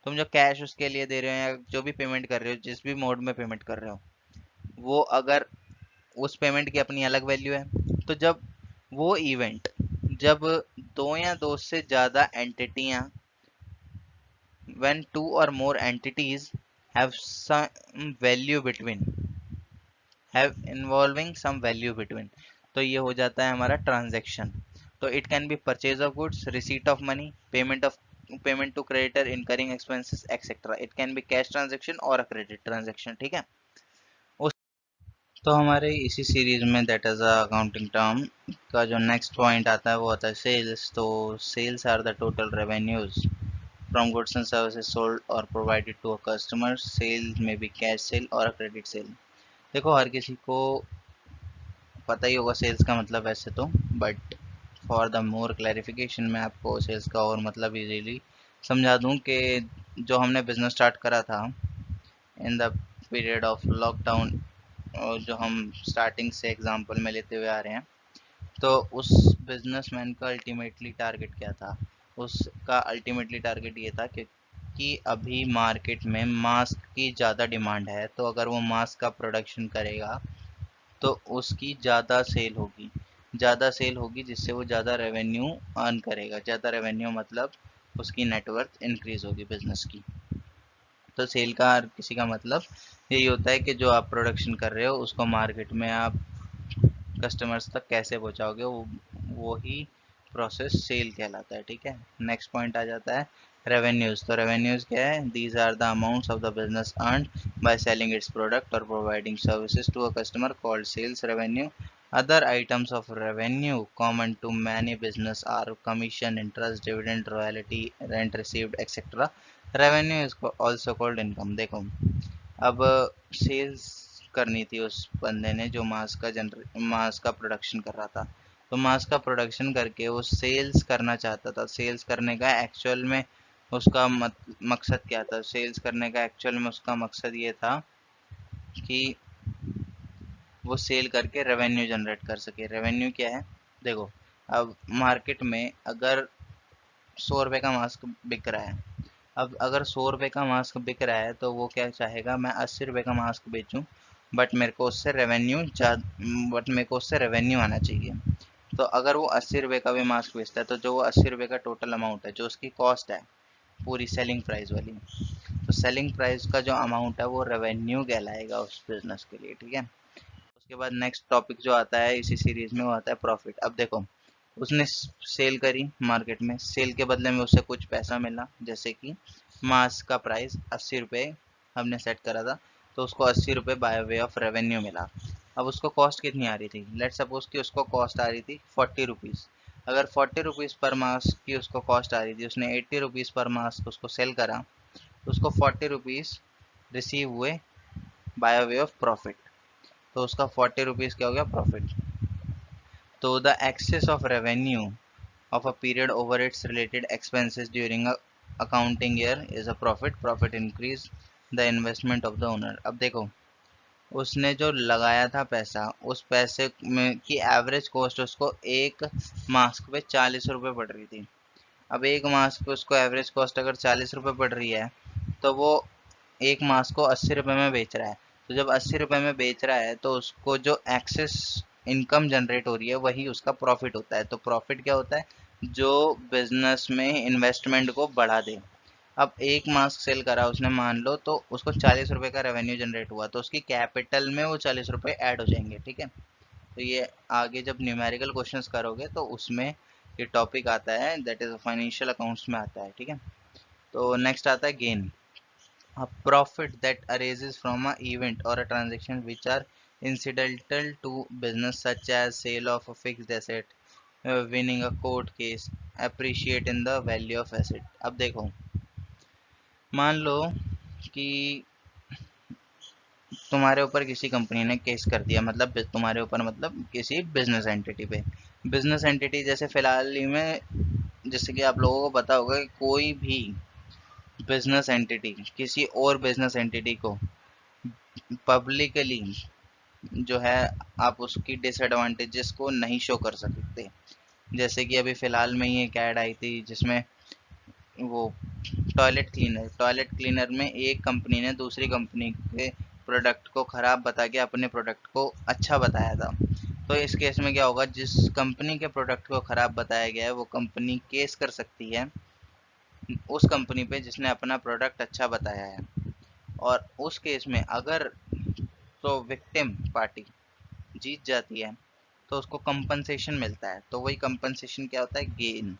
तुम जो कैश उसके लिए दे रहे हो या जो भी पेमेंट कर रहे हो, जिस भी मोड में पेमेंट कर रहे हो, वो अगर उस पेमेंट की अपनी अलग वैल्यू है। तो जब वो इवेंट, जब दो या दो से ज्यादा एंटिटियां, when two or more entities have some value between, have involving some value between, तो ये हो जाता है हमारा ट्रांजैक्शन। तो it can be purchase of goods, receipt of money, payment to creditor, incurring expenses etcetera. It can be cash transaction और अ क्रेडिट ट्रांजैक्शन। ठीक है। उस तो हमारे इसी सीरीज में, that is a accounting term का जो नेक्स्ट पॉइंट आता है वो आता है सेल्स। तो sales are the total revenues from goods and services sold or provided to a customer. Sale may be cash sale or a credit sale. देखो हर किसी को पता ही होगा सेल्स का मतलब वैसे तो, but for the more clarification मैं आपको सेल्स का और मतलब इजीली समझा दूं कि जो हमने बिजनेस स्टार्ट करा था in the period of lockdown, जो हम स्टार्टिंग से एग्जांपल में लेते हुए आ रहे हैं, तो उस बिजनेसमैन का अल्टीमेटली टारगेट क्या था? उसका अल्टीमेटली टारगेट ये था कि अभी मार्केट में मास्क की ज़्यादा डिमांड है, तो अगर वो मास्क का प्रोडक्शन करेगा तो उसकी ज़्यादा सेल होगी जिससे वो ज़्यादा रेवेन्यू अर्न करेगा। ज़्यादा रेवेन्यू मतलब उसकी नेटवर्थ इंक्रीज होगी बिजनेस की। तो सेल का हर किसी का मतलब यही होता है कि जो आप प्रोडक्शन कर रहे हो उसको मार्केट में आप कस्टमर्स तक कैसे पहुंचाओगे, वो ही प्रोसेस सेल कहलाता है। ठीक है, नेक्स्ट पॉइंट आ जाता है रेवेन्यूज। तो रेवेन्यूज क्या है? These are the amounts of the business earned by selling its product और providing services to a customer called sales revenue. Other items of revenue common to many business are commission, interest, dividend, royalty, rent received, etc. Revenue is also called income. देखो, अब सेल्स करनी थी उस बंदे ने जो मास्क का प्रोडक्शन कर रहा था। तो मास्क का प्रोडक्शन करके वो सेल्स करना चाहता था। सेल्स करने का एक्चुअल में उसका मकसद क्या था? सेल्स करने का एक्चुअल में उसका मकसद ये था कि वो सेल करके रेवेन्यू जनरेट कर सके। रेवेन्यू क्या है? देखो, अब मार्केट में अगर 100 रुपए का मास्क बिक रहा है, अब अगर 100 रुपए का मास्क बिक रहा है तो वो क्या चाहेगा? मैं 80 रुपए का मास्क बेचूं, बट मेरे को उससे रेवेन्यू आना चाहिए। तो अगर वो 80 रुपए का भी मास्क बेचता है तो जो वो 80 रुपए का टोटल अमाउंट है, जो उसकी कॉस्ट है पूरी सेलिंग प्राइस वाली, तो सेलिंग प्राइस का जो अमाउंट है वो रेवेन्यू कहलाएगा उस बिजनेस के लिए। ठीक है, उसके बाद नेक्स्ट टॉपिक जो आता है इसी सीरीज में वो आता है प्रॉफिट। अब देखो, उसने सेल करी मार्केट में, सेल के बदले में उसे कुछ पैसा मिला, जैसे कि मास्क का प्राइस 80 रुपये हमने सेट करा था, तो उसको 80 रुपये बाय वे ऑफ रेवेन्यू मिला। अब उसको कॉस्ट कितनी आ रही थी? लेट सपोज कि उसको कॉस्ट आ रही थी 40 रुपीज़। अगर 40 रुपीज़ पर मास्क की उसको कॉस्ट आ रही थी, उसने 80 रुपीज़ पर मास्क उसको सेल करा, तो उसको 40 रुपीज़ रिसीव हुए बाय वे ऑफ प्रॉफिट। तो उसका 40 रुपीज़ क्या हो गया? प्रॉफिट। तो the excess of revenue of a period over its related expenses during a accounting year is a profit. Profit increase the investment of the owner. अब देखो, उसने जो लगाया था पैसा, उस पैसे में की एवरेज कॉस्ट उसको एक मास्क पे 40 रुपये पड़ रही थी। अब एक मास्क पे उसको एवरेज कॉस्ट अगर 40 रुपये पड़ रही है, तो वो एक मास्क को 80 रुपये में बेच रहा है। तो जब 80 रुपये में बेच रहा है तो उसको जो एक्सेस इनकम जनरेट हो रही है वही उसका प्रॉफिट होता है। तो प्रॉफिट क्या होता है? जो बिजनेस में इन्वेस्टमेंट को बढ़ा दे। अब एक मास्क सेल करा उसने, मान लो, तो उसको 40 रुपये का रेवेन्यू जनरेट हुआ, तो उसकी कैपिटल में वो 40 रुपये ऐड हो जाएंगे। ठीक है, तो ये आगे जब न्यूमेरिकल क्वेश्चंस करोगे तो उसमें ये टॉपिक आता है, दैट इज फाइनेंशियल अकाउंट्स में आता है। ठीक है, तो नेक्स्ट आता है gain. A profit that arises from a event or a transaction which are incidental to business, such as sale of a fixed asset, winning a court case, appreciate in the value of asset। अब देखो, मान लो कि तुम्हारे ऊपर किसी कंपनी ने केस कर दिया, मतलब तुम्हारे ऊपर मतलब किसी बिजनेस एंटिटी पे। बिजनेस एंटिटी जैसे फिलहाल ही में, जैसे कि आप लोगों को पता होगा कि कोई भी बिजनेस एंटिटी किसी और बिजनेस एंटिटी को पब्लिकली जो है आप उसकी डिसएडवांटेजेस को नहीं शो कर सकते। जैसे कि अभी फिलहाल में ही एक ऐड आई थी जिसमें वो टॉयलेट क्लीनर में एक कंपनी ने दूसरी कंपनी के प्रोडक्ट को खराब बता के अपने प्रोडक्ट को अच्छा बताया था। तो इस केस में क्या होगा? जिस कंपनी के प्रोडक्ट को खराब बताया गया है वो कंपनी केस कर सकती है उस कंपनी पे जिसने अपना प्रोडक्ट अच्छा बताया है, और उस केस में अगर तो विक्टिम पार्टी जीत जाती है तो उसको कंपनसेशन मिलता है। तो वही कंपनसेशन क्या होता है? गेन।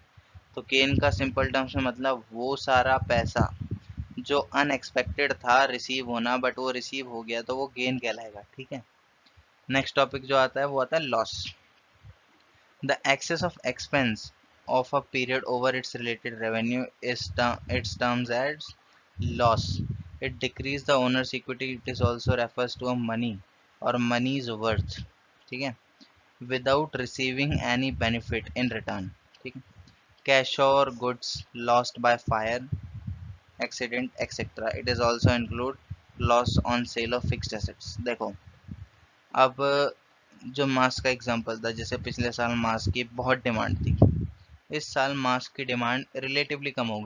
तो गेन का सिंपल टर्म्स में मतलब वो सारा पैसा जो अनएक्सपेक्टेड था रिसीव होना, बट वो रिसीव हो गया, तो वो गेन कहलाएगा। ठीक है, नेक्स्ट टॉपिक जो आता है वो आता है loss. The excess of expense of a period over its related revenue is its terms as loss. It decrease the owner's equity. It is also refers to a money or money's worth, ठीक है, without receiving any benefit in return, ठीक है. Cash or goods lost by fire, accident, etc. It is also include loss on sale of fixed assets. देखो, अब जो मास्क का एग्जांपल था, जैसे पिछले साल मास्क की बहुत डिमांड थी, इस साल मास्क की डिमांड रिलेटिवली कम हो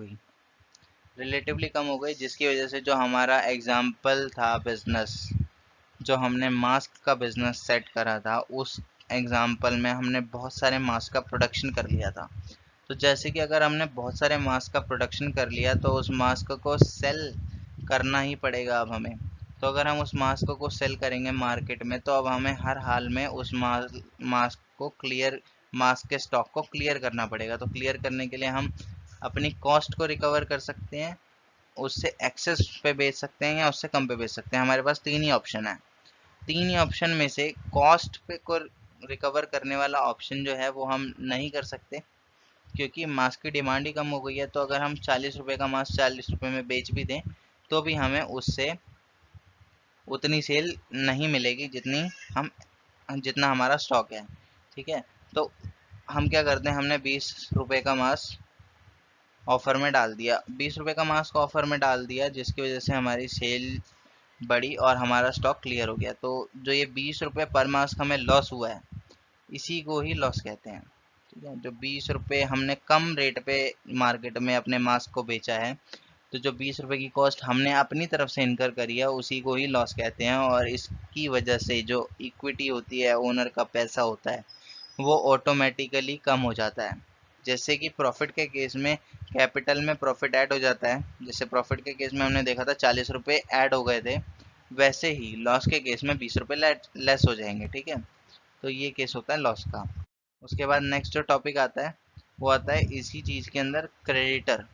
गई, जिसकी वजह से जो हमारा एग्जांपल था बिजनेस, जो हमने मास्क का बिजनेस सेट करा था, उस एग्जांपल में हमने बहुत सारे मास्क का प्रोडक्शन कर लिया था. तो जैसे कि अगर हमने बहुत सारे मास्क का प्रोडक्शन कर लिया तो उस मास्क को सेल करना ही पड़ेगा अब हमें. तो अगर हम उस मास्क को सेल करेंगे मार्केट में, तो अब हमें हर हाल में उस मास्क के स्टॉक को क्लियर करना पड़ेगा. तो क्लियर करने के लिए हम अपनी कॉस्ट को रिकवर कर सकते हैं, उससे एक्सेस पे बेच सकते हैं या उससे कम पे बेच सकते हैं. हमारे पास तीन ही ऑप्शन है. तीन ही ऑप्शन में से कॉस्ट पे को रिकवर करने वाला ऑप्शन जो है वो हम नहीं कर सकते, क्योंकि मास्क की डिमांड ही कम हो गई है. तो अगर हम 40 रुपए का मास्क 40 रुपए में बेच भी दें तो भी हमें उससे उतनी सेल नहीं मिलेगी जितना हमारा स्टॉक है, ठीक है. तो हम क्या करते हैं, हमने 20 रुपए का मास्क ऑफर में डाल दिया, 20 रुपए का मास्क ऑफर में डाल दिया, जिसकी वजह से हमारी सेल बढ़ी और हमारा स्टॉक क्लियर हो गया. तो जो ये 20 रुपए पर मास्क हमें लॉस हुआ है, इसी को ही लॉस कहते हैं, ठीक है. जो 20 रुपए हमने कम रेट पे मार्केट में अपने मास्क को बेचा है, तो जो 20 रुपए की कॉस्ट हमने अपनी तरफ से इनकर करी है, उसी को ही लॉस कहते हैं. और इसकी वजह से जो इक्विटी होती है, ओनर का पैसा होता है, वो ऑटोमेटिकली कम हो जाता है. जैसे कि प्रॉफिट के केस में कैपिटल में प्रॉफिट ऐड हो जाता है, जैसे प्रॉफिट के केस में हमने देखा था 40 रुपए ऐड हो गए थे, वैसे ही लॉस के केस में 20 रुपए लेस हो जाएंगे, ठीक है. तो ये केस होता है लॉस का. उसके बाद नेक्स्ट जो टॉपिक आता है वो आता है इसी चीज के अंदर क्रेडिटर.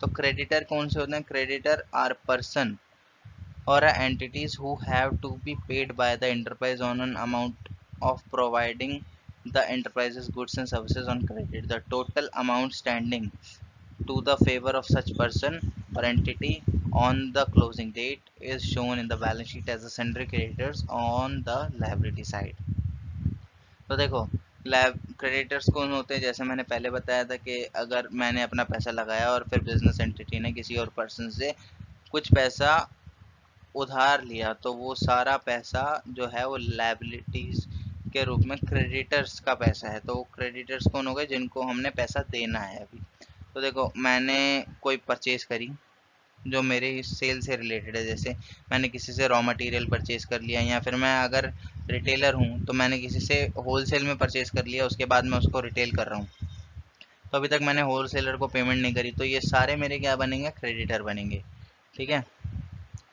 तो क्रेडिटर कौन से होते हैं? क्रेडिटर आर पर्सन और entities who have to be paid by the enterprise on an amount of providing the enterprise's goods and services on credit. The total amount standing to the favor of such person or entity on the closing date is shown in the balance sheet as a sundry creditors on the liability side. तो देखो, क्रेडिटर्स कौन होते हैं? जैसे मैंने पहले बताया था कि अगर मैंने अपना पैसा लगाया और फिर बिजनेस एंटिटी ने किसी और पर्सन से कुछ पैसा उधार लिया, तो वो सारा पैसा जो है वो लायबिलिटीज के रूप में क्रेडिटर्स का पैसा है. तो वो क्रेडिटर्स कौन हो गए? जिनको हमने पैसा देना है अभी. तो देखो, मैंने कोई परचेज करी जो मेरे सेल से रिलेटेड है, जैसे मैंने किसी से रॉ मटेरियल परचेज कर लिया, या फिर मैं अगर रिटेलर हूँ तो मैंने किसी से होलसेल में परचेज कर लिया, उसके बाद मैं उसको रिटेल कर रहा हूँ, तो अभी तक मैंने होलसेलर को पेमेंट नहीं करी, तो ये सारे मेरे क्या बनेंगे? क्रेडिटर बनेंगे, ठीक है.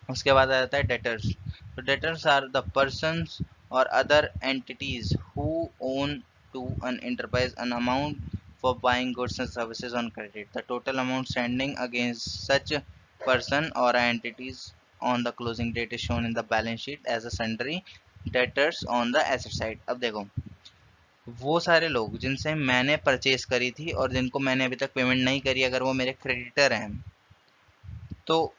उसके बाद आ जाता है डेटर्स. तो डेटर्स आर द पर्सन्स और other entities who owe to an enterprise an amount for buying goods and services on credit. The total amount standing against such person or entities on the closing date is shown in the balance sheet as a sundry debtors on the asset side. अब देखो, वो सारे लोग जिनसे मैंने परचेज करी थी और जिनको मैंने अभी तक पेमेंट नहीं करी, अगर वो मेरे क्रेडिटर हैं, तो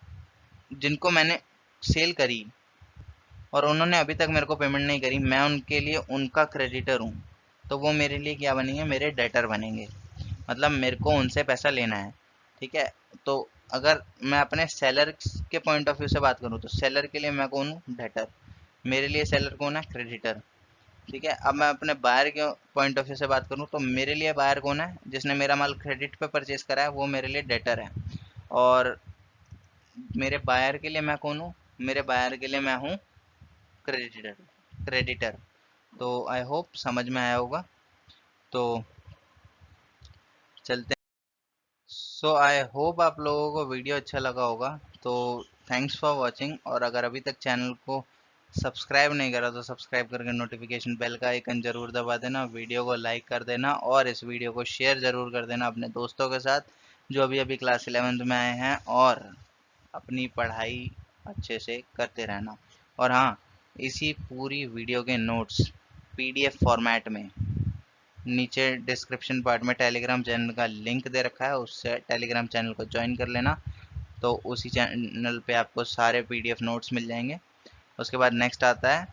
जिनको मैंने सेल करी और उन्होंने अभी तक मेरे को पेमेंट नहीं करी, मैं उनके लिए उनका क्रेडिटर हूँ, तो वो मेरे लिए क्या बनेंगे? मेरे डेटर बनेंगे. मतलब मेरे को उनसे पैसा लेना है, ठीक है. तो अगर मैं अपने सेलर के पॉइंट ऑफ व्यू से बात करूँ तो सेलर के लिए मैं कौन हूँ? डेटर. मेरे लिए सेलर कौन है? क्रेडिटर, ठीक है. अब मैं अपने बायर के पॉइंट ऑफ व्यू से बात करूँ तो मेरे लिए बायर कौन है? जिसने मेरा माल क्रेडिट पे परचेज करा है, वो मेरे लिए डेटर है. और मेरे बायर के लिए मैं कौन हूँ? मेरे बायर के लिए मैं हूँ क्रेडिटर. तो आई होप समझ में आया होगा. तो चलते हैं. सो आई होप आप लोगों को वीडियो अच्छा लगा होगा. तो थैंक्स फॉर वॉचिंग. और अगर अभी तक चैनल को सब्सक्राइब नहीं करा तो सब्सक्राइब करके नोटिफिकेशन बेल का आइकन जरूर दबा देना, वीडियो को लाइक कर देना और इस वीडियो को शेयर जरूर कर देना अपने दोस्तों के साथ जो अभी अभी क्लास 11th में आए हैं, और अपनी पढ़ाई अच्छे से करते रहना. और हाँ, इसी पूरी वीडियो के नोट्स PDF फॉर्मेट में नीचे डिस्क्रिप्शन पार्ट में टेलीग्राम चैनल का लिंक दे रखा है, उससे टेलीग्राम चैनल को ज्वाइन कर लेना। तो उसी चैनल पे आपको सारे पीडीएफ नोट्स मिल जाएंगे। उसके बाद नेक्स्ट आता है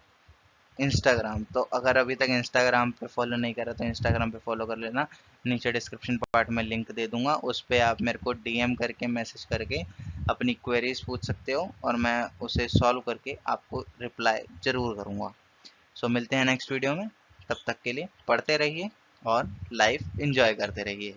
इंस्टाग्राम। तो अगर अभी तक इंस्टाग्राम पे फॉलो नहीं करा तो इंस्टाग्राम पे फॉलो कर लेना। नीचे डिस्क्रिप्शन पार्ट में लिंक दे दूंगा, उस पर आप मेरे को डीएम करके मैसेज करके अपनी क्वेरीज पूछ सकते हो और मैं उसे सॉल्व करके आपको रिप्लाई ज़रूर करूँगा। सो मिलते हैं नेक्स्ट वीडियो में, तब तक के लिए पढ़ते रहिए और लाइफ इंजॉय करते रहिए।